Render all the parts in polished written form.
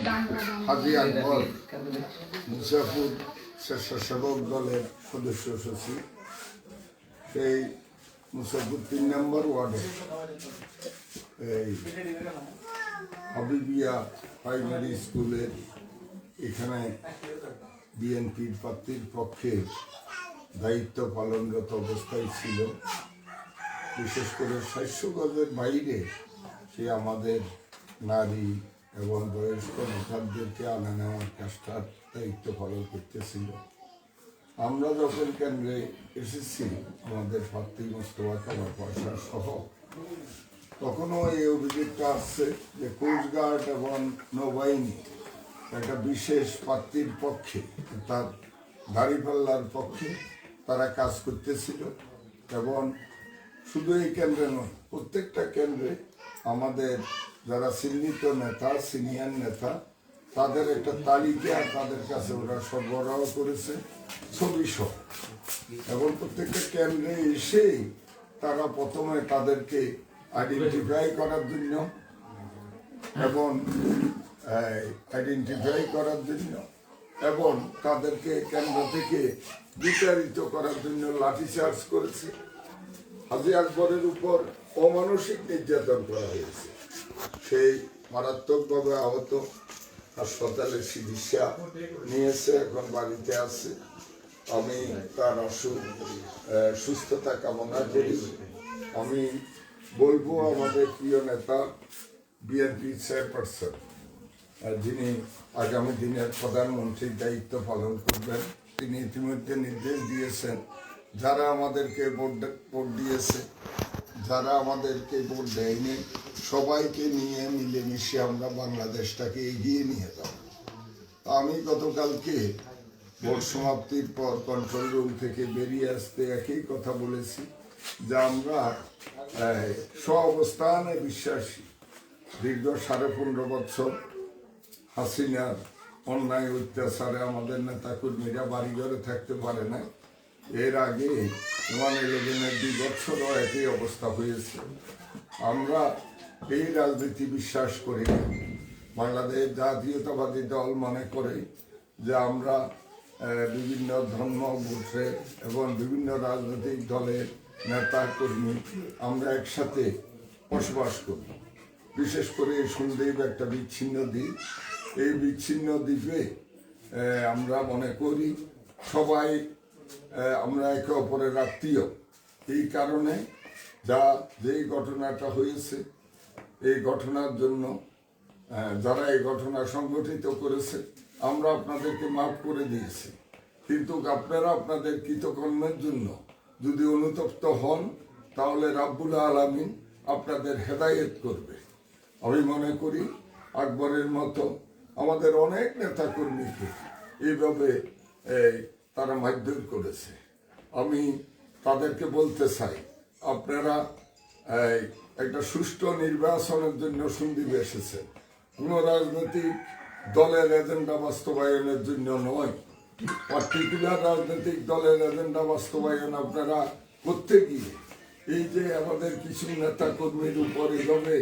হাজী আকবর মুসাফুর স্বেচ্ছাসেবক দলের সদস্য সচিব। সেই মুসাফুর ৩ নম্বর ওয়ার্ডে এই হাবিবিয়া প্রাইমারি স্কুলের এখানে বিএনপির প্রার্থীর পক্ষে দায়িত্ব পালনরত অবস্থায় ছিল। বিশেষ করে ৬০০ গজের বাইরে সে আমাদের নারী এবং বয়স্ক নেতাদেরকে আনা নেওয়ার কাজটার দায়িত্ব পালন করতেছিল। আমরা যখন কেন্দ্রে এসেছি আমাদের প্রার্থী মোস্তফা কামাল পাশা সহ, তখনও এই অভিযোগটা আসছে যে কোস্টগার্ড এবং নৌবাহিনী একটা বিশেষ প্রার্থীর পক্ষে, তার দাঁড়িপাল্লার পক্ষে তারা কাজ করতেছিল। এবং শুধু এই কেন্দ্রে নয়, প্রত্যেকটা কেন্দ্রে আমাদের যারা চিহ্নিত নেতা, সিনিয়র নেতা, তাদের একটা তালিকা তাদের কাছে ওরা সরবরাহ করেছে ছবি সহ। এবং প্রত্যেকটা কেন্দ্রে এসেই তারা প্রথমে তাদেরকে আইডেন্টিফাই করার জন্য এবং তাদেরকে কেন্দ্র থেকে বিতাড়িত করার জন্য লাঠিচার্জ করেছে। হাজী আকবরের উপর অমানসিক নির্যাতন করা হয়েছে। সেই মারাত্মকভাবে আহত, হাসপাতালে চিকিৎসা নিয়েছে, এখন বাড়িতে আছে। আমি তার সুস্থতা কামনা করি। আমি বলবো আমাদের প্রিয় নেতা বিএনপি চেয়ারপারসন, যিনি আগামী দিনের প্রধানমন্ত্রীর দায়িত্ব পালন করবেন, তিনি ইতিমধ্যে নির্দেশ দিয়েছেন যারা আমাদেরকে ভোট দিয়েছে, যারা আমাদেরকে ভোট দেয়নি, সবাইকে নিয়ে মিলেমিশে আমরা বাংলাদেশটাকে এগিয়ে নিয়ে যাব। আমি গতকালকে ভোট সমাপ্তির পর কন্ট্রোল রুম থেকে বেরিয়ে আসতে একই কথা বলেছি যে আমরা স্ব-অবস্থানে বিশ্বাসী। দীর্ঘ 15.5 বছর হাসিনার অন্যায় অত্যাচারে আমাদের নেতা কর্মীরা বাড়িঘরে থাকতে পারে না। এর আগে 1/11-এর 2 বছরও একই অবস্থা হয়েছে। আমরা এই রাজনীতি বিশ্বাস করি না। বাংলাদেশ জাতীয়তাবাদী দল মনে করে যে আমরা বিভিন্ন ধর্ম গোত্রে এবং বিভিন্ন রাজনৈতিক দলের নেতা কর্মী আমরা একসাথে বসবাস করি। বিশেষ করে সন্দ্বীপ একটা বিচ্ছিন্ন দ্বীপ। এই বিচ্ছিন্ন দ্বীপে আমরা মনে করি সবাই আমরা একে অপরের আত্মীয়। এই কারণে যেই ঘটনাটা হয়েছে, এই ঘটনার জন্য যারা এই ঘটনা সংগঠিত করেছে আমরা আপনাদেরকে মাফ করে দিয়েছি। কিন্তু আপনারা আপনাদের কৃতকর্মের জন্য যদি অনুতপ্ত হন, তাহলে রাব্বুল আলামিন আপনাদের হেদায়েত করবে। আমি মনে করি আকবরের মতো আমাদের অনেক নেতা কর্মীকে এইভাবে তারা মারধর করেছে। আমি তাদেরকে বলতে চাই, আপনারা একটা সুষ্ঠু নির্বাচনের জন্য সন্দ্বীপে এসেছেন, কোনো রাজনৈতিক দলের এজেন্ডা বাস্তবায়নের জন্য নয়। পার্টিকুলার রাজনৈতিক দলের এজেন্ডা বাস্তবায়ন আপনারা করতে গিয়ে এই যে আমাদের কিছু নেতা কর্মীর উপর এইভাবে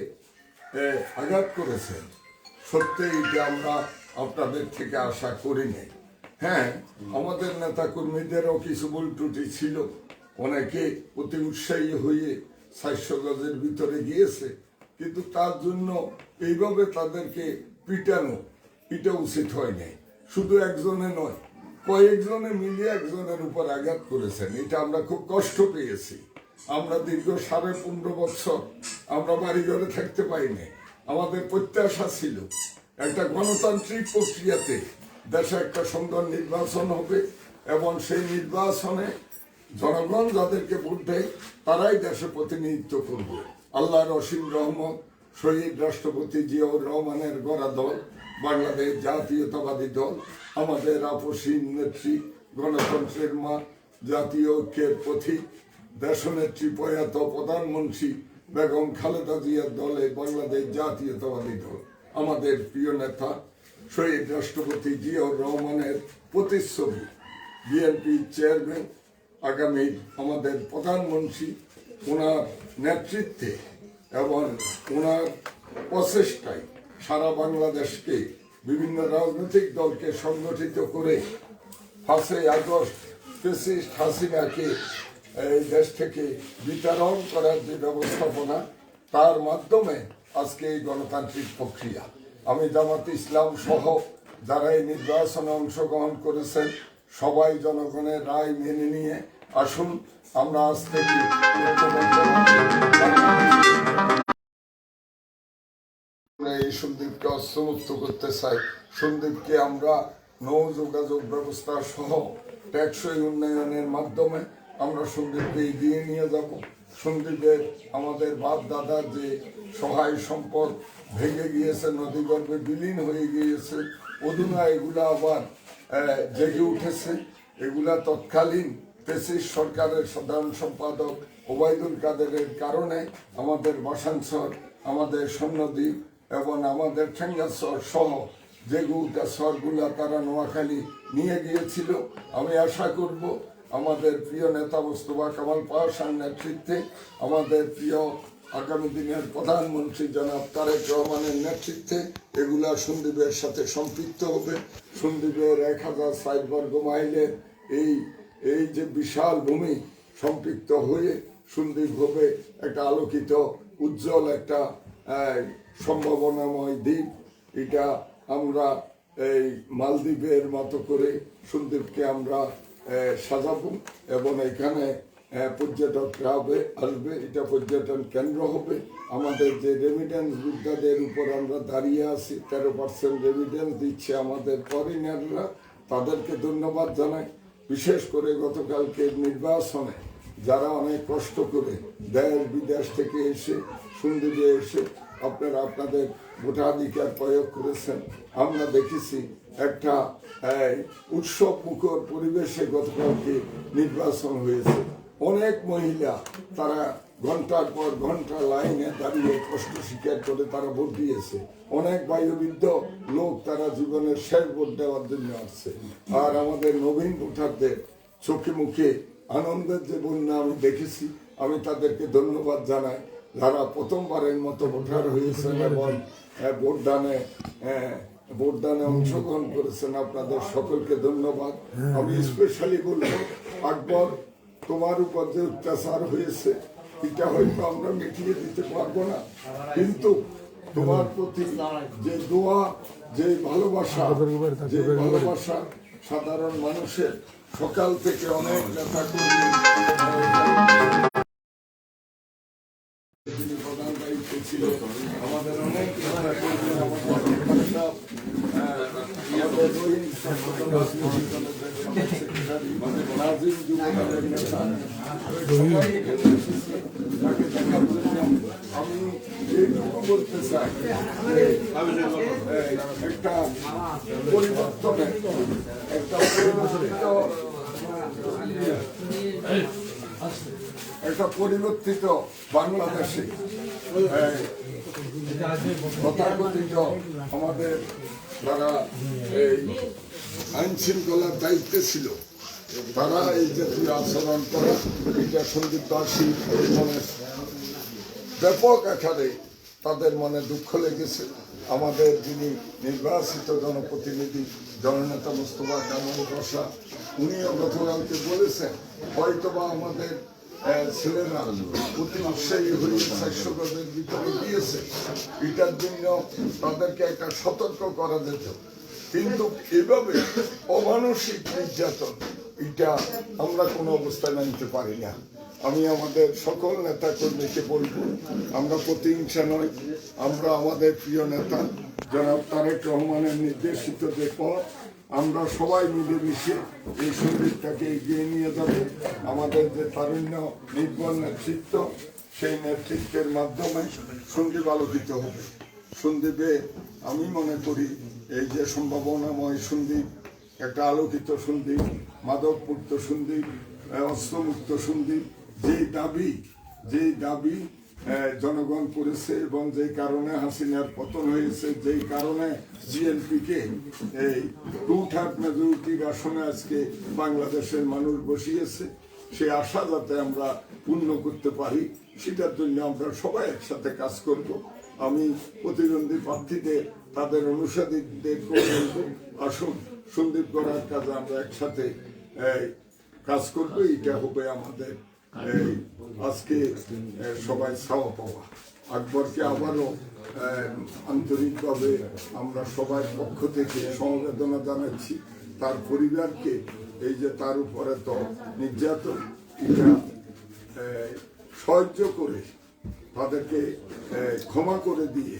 আঘাত করেছেন, সত্যি এটা আমরা আপনাদের থেকে আশা করিনি। হ্যাঁ, আমাদের নেতা কর্মীদেরও কিছু ভুল ত্রুটি ছিল। অনেকে অতি উৎসাহী হয়ে ৬০০ গজের ভিতরে গিয়েছে, কিন্তু তার জন্য এইভাবে তাদেরকে পিটা উচিত হয় নাই। শুধু একজনে নয়, কয়েকজনে মিলিয়ে একজনের উপর আঘাত করেছেন। এটা আমরা খুব কষ্ট পেয়েছি। আমরা দীর্ঘ 15.5 বছর আমরা বাড়িঘরে থাকতে পাইনি। আমাদের প্রত্যাশা ছিল একটা গণতান্ত্রিক প্রক্রিয়াতে দেশে একটা সুন্দর নির্বাচন হবে এবং সেই নির্বাচনে জনগণ যাদেরকে ভোট দেয় তারাই দেশে প্রতিনিধিত্ব করবে। আল্লাহর অসীম রহমত, শহীদ রাষ্ট্রপতি জিয়াউর রহমানের গড়া দল বাংলাদেশ জাতীয়তাবাদী দল, আমাদের আপসীন নেত্রী, গণতন্ত্রের মা, জাতীয় ঐক্যের পথিক, দেশনেত্রী প্রয়াত প্রধানমন্ত্রী বেগম খালেদা জিয়ার দলে বাংলাদেশ জাতীয়তাবাদী দল, আমাদের প্রিয় নেতা শহীদ রাষ্ট্রপতি জিয়াউর রহমানের প্রতিচ্ছবি, বিএনপি চেয়ারম্যান, আগামী আমাদের প্রধানমন্ত্রী, ওনার নেতৃত্বে এবং ওনার প্রচেষ্টায় সারা বাংলাদেশকে বিভিন্ন রাজনৈতিক দলকে সংগঠিত করে 5ই আগস্ট ফ্যাসিস্ট হাসিনাকে এই দেশ থেকে বিতরণ করার যে ব্যবস্থাপনা, তার মাধ্যমে আজকে এই গণতান্ত্রিক প্রক্রিয়া। আমি জামাত ইসলাম সহ যারা এই নির্বাচনে অংশগ্রহণ করেছেন সবাই জনগণের রায় মেনে নিয়ে আসুন, আমরা আজ থেকে এই সন্দীপকে অস্ত্রমুক্ত করতে চাই। সন্দীপকে আমরা নৌ যোগাযোগ ব্যবস্থা সহ টেকসই উন্নয়নের মাধ্যমে আমরা সন্দীপকে এগিয়ে নিয়ে যাব। সন্দীপের আমাদের বাপ দাদার যে সহায় সম্পদ ভেঙে গিয়েছে, নদীগর্ভে বিলীন হয়ে গিয়েছে, অধুনা এগুলা আবার জেগে উঠেছে। এগুলা তৎকালীন ফ্যাসিস্ট সরকারের সাধারণ সম্পাদক ওবায়দুল কাদেরের কারণে আমাদের বাসানচর, আমাদের স্বর্ণদ্বীপ এবং আমাদের ঠেঙ্গাচর সহ যেগুলা শহরগুলা তারা নোয়াখালী নিয়ে গিয়েছিল। আমি আশা করব আমাদের প্রিয় নেতা মোস্তফা কামাল পাশার নেতৃত্বে, আমাদের প্রিয় আগামী দিনের প্রধানমন্ত্রী জনাব তারেক রহমানের নেতৃত্বে এগুলা সন্দীপের সাথে সম্পৃক্ত হবে। সন্দীপের 1000 বর্গ মাইলের এই যে বিশাল ভূমি সম্পৃক্ত হয়ে সন্দীপ হবে একটা আলোকিত উজ্জ্বল একটা সম্ভাবনাময় দ্বীপ। এটা আমরা এই মালদ্বীপের মতো করে সন্দীপকে আমরা সাজাবো এবং এখানে পর্যটকরা আসবে, এটা পর্যটন কেন্দ্র হবে। আমাদের যে রেমিডেন্স যোদ্ধাদের উপর আমরা দাঁড়িয়ে আছি, 13% রেমিডেন্স দিচ্ছে আমাদের ফরেনাররা, তাদেরকে ধন্যবাদ জানাই। বিশেষ করে গতকালকে নির্বাচনে যারা অনেক কষ্ট করে দেশ বিদেশ থেকে এসে সন্দীপে এসে আপনারা আপনাদের ভোটাধিকার প্রয়োগ করেছেন। আমরা দেখেছি একটা উৎসব মুখর পরিবেশে গতকালকে নির্বাচন হয়েছে। অনেক মহিলা তারা ঘন্টার পর ঘন্টা লাইনে দাঁড়িয়ে কষ্ট স্বীকার করে তারা ভোট দিয়েছে। অনেক বয়োবৃদ্ধ লোক তারা জীবনের শেষ ভোট দেওয়ার জন্য আসছে। আর আমাদের নবীন ভোটারদের চোখে মুখে আনন্দের যে বন্যা আমি দেখেছি, আমি তাদেরকে ধন্যবাদ জানাই। যারা প্রথমবারের মতো ভোটার হয়েছেন এবং ভোটদানে অংশগ্রহণ করেছেন, আপনাদের সকলকে ধন্যবাদ। আমি স্পেশালি বলবো, আকবর তোমার উপর যে অত্যাচার হয়েছে এটা হয়তো আমরা মিটিয়ে দিতে পারবো না, কিন্তু তোমার প্রতি যে দোয়া, যে ভালোবাসা সাধারণ মানুষের সকাল থেকে অনেক নেতা কর্মী প্রধান দায়িত্ব ছিল, আমাদের অনেক নেতা কর্মী, আমি এইটুকু বলতে চাই একটা পরিবর্তনের একটা পরিবর্তিত বাংলাদেশে তথাকথিত আমাদের যারা এই আইন শৃঙ্খলার দায়িত্বে ছিল তারা এই জাতীয় আচরণ করে, এটা সন্দীপবাসী মনে ব্যাপক আকারে তাদের মনে দুঃখ লেগেছে। আমাদের যিনি নির্বাচিত জনপ্রতিনিধি জননেতা মোস্তফা কামাল পাশা, উনিও গতকালকে বলেছেন হয়তোবা আমাদের ছেলেরা অতি উৎসাহী হয়ে 400 গজের ভিতরে দিয়েছে, এটার জন্য তাদেরকে একটা সতর্ক করা যেত। কিন্তু এভাবে অমানসিক নির্যাতন এটা আমরা কোনো অবস্থায় মানতে পারি না। আমি আমাদের সকল নেতা কর্মীকে বলবো, আমরা প্রতিহিংসা নয়, আমরা আমাদের প্রিয় নেতা জনাব তারেক রহমানের নির্দেশিত যে পথ, আমরা সবাই মিলেমিশে এই সন্দীপটাকে এগিয়ে নিয়ে যাব। আমাদের যে তারুণ্য নির্ভর নেতৃত্ব, সেই নেতৃত্বের মাধ্যমে সন্দীপ আলোকিত হবে। সন্দীপে আমি মনে করি এই যে সম্ভাবনাময় সন্দীপ, একটা আলোকিত সন্দীপ, মাদকমুক্ত সন্দীপ, অস্ত্রমুক্ত সন্দীপ, যেই দাবি জনগণ করেছে এবং যেই কারণে হাসিনার পতন হয়েছে, যেই কারণে বিএনপিকে এই 2/3 মেজরিটির আসনে আজকে বাংলাদেশের মানুষ বসিয়েছে, সে আশা যাতে আমরা পূর্ণ করতে পারি সেটার জন্য আমরা সবাই একসাথে কাজ করব। আমি প্রতিদ্বন্দ্বী প্রার্থীদের তাদের অনুসারীদের বলবো, আসুন সন্দীপ করার কাজে আমরা একসাথে কাজ করবো। এটা হবে আমাদের আজকে সবাই ছাওয়া পাওয়া। আকবরকে আবারও আন্তরিকভাবে আমরা সবার পক্ষ থেকে সমবেদনা জানাচ্ছি। তার পরিবারকে এই যে তার উপরে তো নির্যাতন, এটা সাহায্য করে তাদেরকে ক্ষমা করে দিয়ে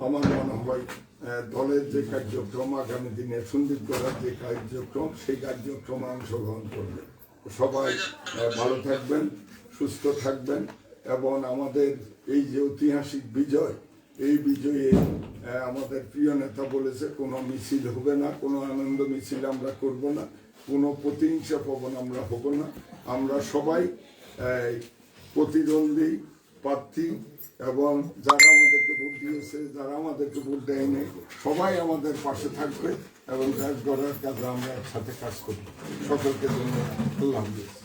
আমার মনে হয় দলের যে কার্যক্রম আগামী দিনে সন্দীপ করার যে কার্যক্রম, সেই কার্যক্রমে অংশগ্রহণ করবে। সবাই ভালো থাকবেন, সুস্থ থাকবেন এবং আমাদের এই যে ঐতিহাসিক বিজয়, এই বিজয়ে আমাদের প্রিয় নেতা বলেছে কোনো মিছিল হবে না, কোনো আনন্দ মিছিল আমরা করব না, কোনো প্রতিহিংসা পবন আমরা হব না। আমরা সবাই প্রতিদ্বন্দ্বী প্রার্থী এবং যারা আমাদেরকে ভোট দিয়েছে, যারা আমাদেরকে ভোট দেয়নি, সবাই আমাদের পাশে থাকবে এবং কাজ করার কাজে আমরা একসাথে কাজ করব। সকলকে ধন্যবাদ। আল্লাহ হাফেজ।